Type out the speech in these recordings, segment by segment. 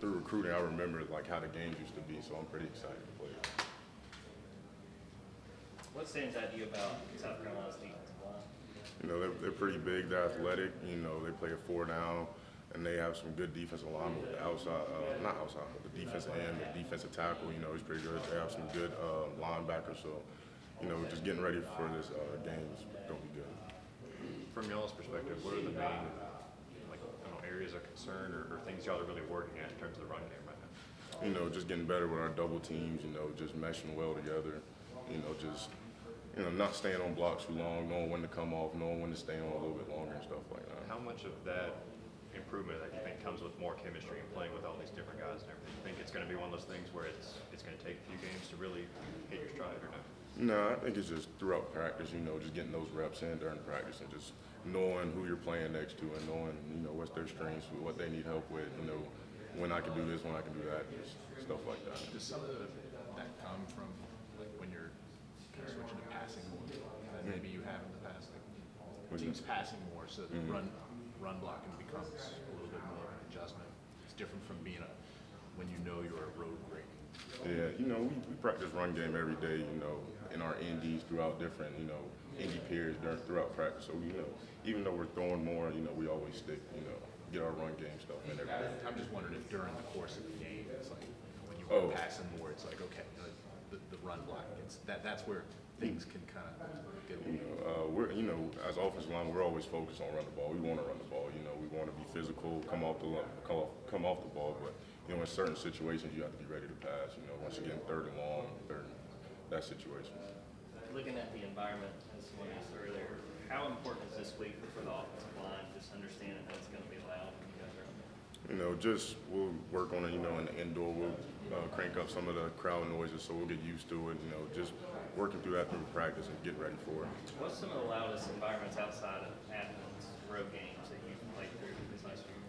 through recruiting, I remember like how the games used to be, so I'm pretty excited to play. What stands out to you about South Carolina's defensive line? You know, they're pretty big, they're athletic. You know, they play a 4-down, and they have some good defensive line with the outside, not outside, but the defensive end, the defensive tackle. You know, he's pretty good. They have some good linebackers. So, you know, just getting ready for this game is gonna be good. From y'all's perspective, what are the main areas of concern or things y'all are really working at in terms of the run game right now? You know, just getting better with our double teams. You know, just meshing well together. You know, just not staying on blocks too long, knowing when to come off, knowing when to stay on a little bit longer and stuff like that. How much of that improvement that you think comes with more chemistry and playing with all these different guys and everything? You think it's going to be one of those things where it's going to take a few games to really hit your stride or no? No, I think it's just throughout practice, you know, just getting those reps in during practice and just knowing who you're playing next to and knowing, you know, what's their strengths, what they need help with, you know, when I can do this, when I can do that, just stuff like that. Does some of that come from like when you're kind of switching to passing more than maybe you have in the past? Like teams passing more, so the run blocking becomes a little bit more of an adjustment. It's different from being when you know you're a road great. Yeah, you know, we practice run game every day, you know, in our NDs throughout different, you know, ND periods throughout practice. So, you know, even though we're throwing more, you know, we always stick, you know, get our run game stuff in every day. I'm just wondering if during the course of the game, it's like when you are passing more, it's like, okay, the run block, that's where things can kind of get a little. You know, as offensive line, we're always focused on run the ball. We want to run the ball. You know, we want to be physical, come off the ball, but you know, in certain situations, you have to be ready to pass. You know, once you get in third and long, that situation. Looking at the environment, as someone asked earlier, how important is this week for the offensive line? Just understanding that it's going to be loud when you guys are out there. You know, just we'll work on it. You know, in the indoor, we'll crank up some of the crowd noises, so we'll get used to it. You know, just working through that through practice and getting ready for it. What's some of the loudest environments outside of Athens road games that you've played through this last year?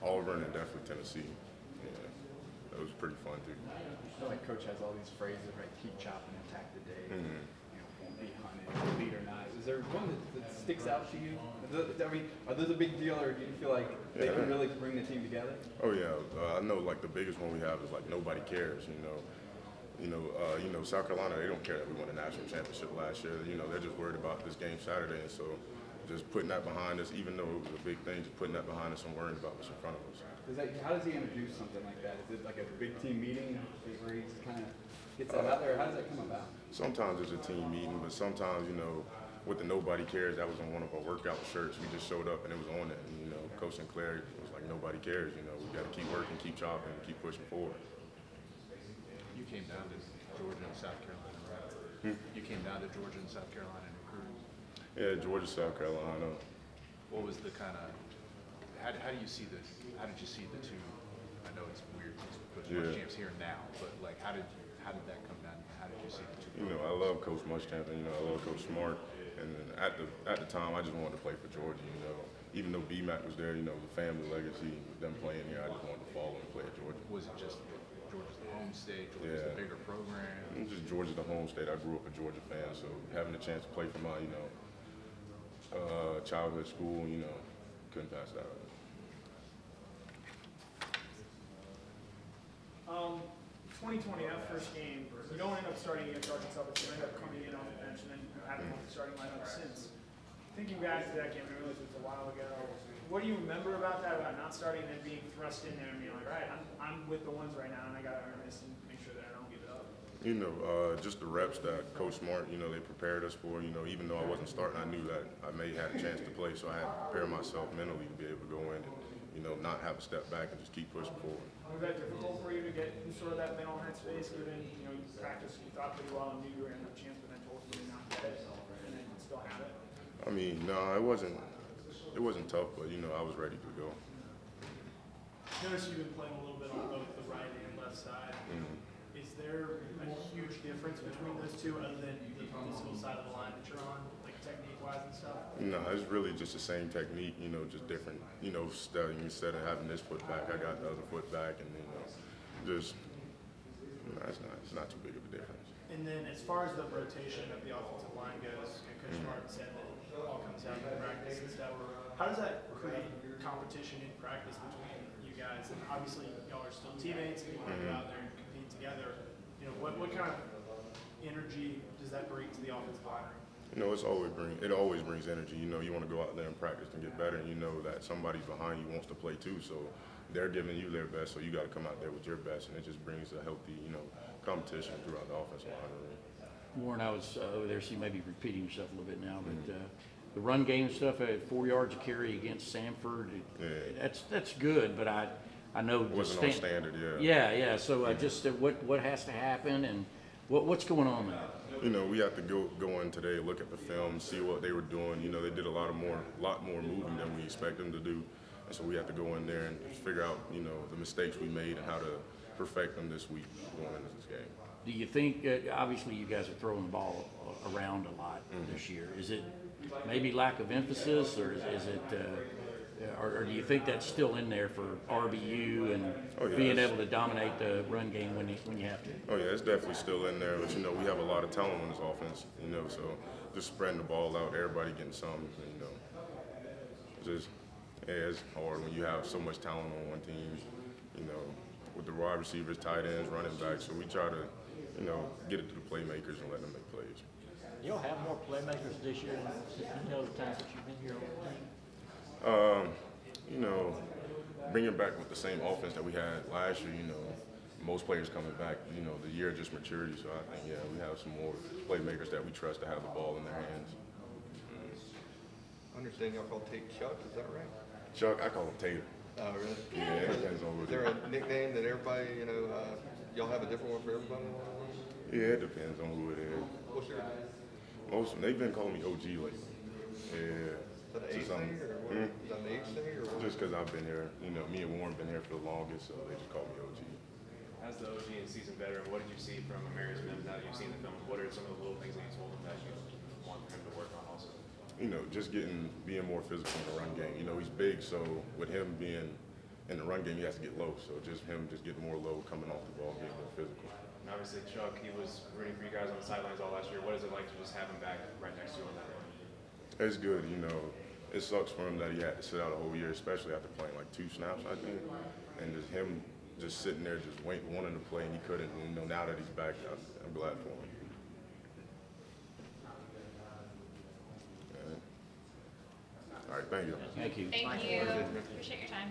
Auburn and definitely Tennessee. Yeah, that was pretty fun too. I feel like Coach has all these phrases, right? Keep chopping, attack the day. You know, won't be hunted, lead or not. Is there one that sticks out to you? I mean, are those a big deal, or do you feel like they can really bring the team together? Oh yeah, I know. Like the biggest one we have is like nobody cares. You know, South Carolina, they don't care that we won the national championship last year. You know, they're just worried about this game Saturday, and so just putting that behind us, even though it was a big thing, just putting that behind us and worrying about what's in front of us. How does he introduce something like that? Is it like a big team meeting where he just kind of gets that out there? How does that come about? Sometimes it's a team meeting, but sometimes, you know, with the nobody cares, that was on one of our workout shirts. We just showed up and it was on it. And, you know, Coach Sinclair was like, nobody cares. You know, we got to keep working, keep chopping, keep pushing forward. You came down to Georgia and South Carolina, right? You came down to Georgia and South Carolina and recruited? Yeah, Georgia, South Carolina. What was the kind of, how do you see this? How did you see the two? I know it's weird because Coach Muschamp's here now, but like how did that come down? How did you see the two? You know, I love Coach Muschamp, and you know, I love Coach Smart. And at the time, I just wanted to play for Georgia. You know, even though BMAC was there, you know, the family legacy, them playing here, I just wanted to follow and play at Georgia. Was it just Georgia's the home state? Georgia's the bigger program? It's just Georgia's the home state. I grew up a Georgia fan, so having the chance to play for my, you know, childhood school, you know, couldn't pass that up. 2020, that first game, you don't end up starting against Arkansas, but you end up coming in on the bench, and then you haven't been starting lineup since. Thinking back to that game, I realize it was a while ago. What do you remember about that, about not starting and then being thrust in there and being like, all right, I'm with the ones right now, and I got to earn this and make sure that I don't give it up? You know, just the reps that Coach Smart, you know, they prepared us for. You know, even though I wasn't starting, I knew that I may have a chance to play, so I had to prepare myself mentally to be able to go in and, you know, not have to step back and just keep pushing forward. Was that difficult for you to get sort of that mental headspace, given, you know, you practiced, you thought pretty well and knew you were going to have a chance, but then told you to not get it, and then still have it? I mean, no, it wasn't tough, but, you know, I was ready to go. Notice you've been playing a little bit on both the right and left side. Is there a huge difference between those two, other than the physical side of the line that you're on, like technique-wise and stuff? No, it's really just the same technique, you know, just different, you know, studying. Instead of having this foot back, I got the other foot back, and, you know, just, no, it's not too big of a difference. And then as far as the rotation of the offensive line goes, Coach Martin said that it all comes out in practice and stuff. How does that create competition in practice between you guys? And obviously, y'all are still teammates and you want to go out there and compete together. You know, what kind of energy does that bring to the offensive line? You know, it always brings energy. You know, you want to go out there and practice and get better, and you know that somebody behind you wants to play too. So they're giving you their best, so you got to come out there with your best, and it just brings a healthy, you know, competition throughout the offensive line. Warren, I was over there, so you may be repeating yourself a little bit now, but the run game stuff at 4 yards a carry against Samford, that's good, but I know It wasn't on standard, Yeah. So just what has to happen and what's going on there? You know, we have to go in today, look at the film, see what they were doing. You know, they did a lot more moving than we expect them to do, and so we have to go in there and figure out, you know, the mistakes we made and how to perfect them this week going into this game. Do you think, obviously you guys are throwing the ball around a lot this year. Is it maybe lack of emphasis, or is it, or do you think that's still in there for RBU and being able to dominate the run game when you have to? Oh yeah, it's definitely still in there, but you know, we have a lot of talent on this offense, you know, so just spreading the ball out, everybody getting some, you know, it's hard when you have so much talent on one team, you know, with the wide receivers, tight ends, running backs, so we try to, you know, get it to the playmakers and let them make plays. You'll have more playmakers this year than any other time that you've been here on the team? You know, bringing back with the same offense that we had last year, you know, most players coming back, you know, the year just maturity, so I think, yeah, we have some more playmakers that we trust to have the ball in their hands. I understand y'all call Tate Chuck, is that right? Chuck, I call him Tater. Oh, really? Yeah, it depends on what Is there a nickname that everybody, you know, y'all have a different one for everybody? Yeah, it depends on who it is. What's your name? Most of them, they've been calling me OG lately. Yeah. Is that an age thing, or what? Is that an age thing, or what? Just because I've been here, you know, me and Warren been here for the longest, so they just call me OG. As the OG and seasoned veteran, what did you see from Amarius Mims now that you've seen the film? What are some of the little things that you told him that you want him to work on also? You know, just being more physical in the run game. You know, he's big, so with him being in the run game, he has to get low. So just getting more low, coming off the ball, getting more physical. And obviously, Chuck, he was rooting for you guys on the sidelines all last year. What is it like to just have him back right next to you on that run? It's good, you know. It sucks for him that he had to sit out a whole year, especially after playing like 2 snaps, I think. And just him just sitting there, just wanting to play, and he couldn't. And, you know, now that he's back, I'm glad for him. All right, thank you. Thank you. Thank you. Appreciate your time.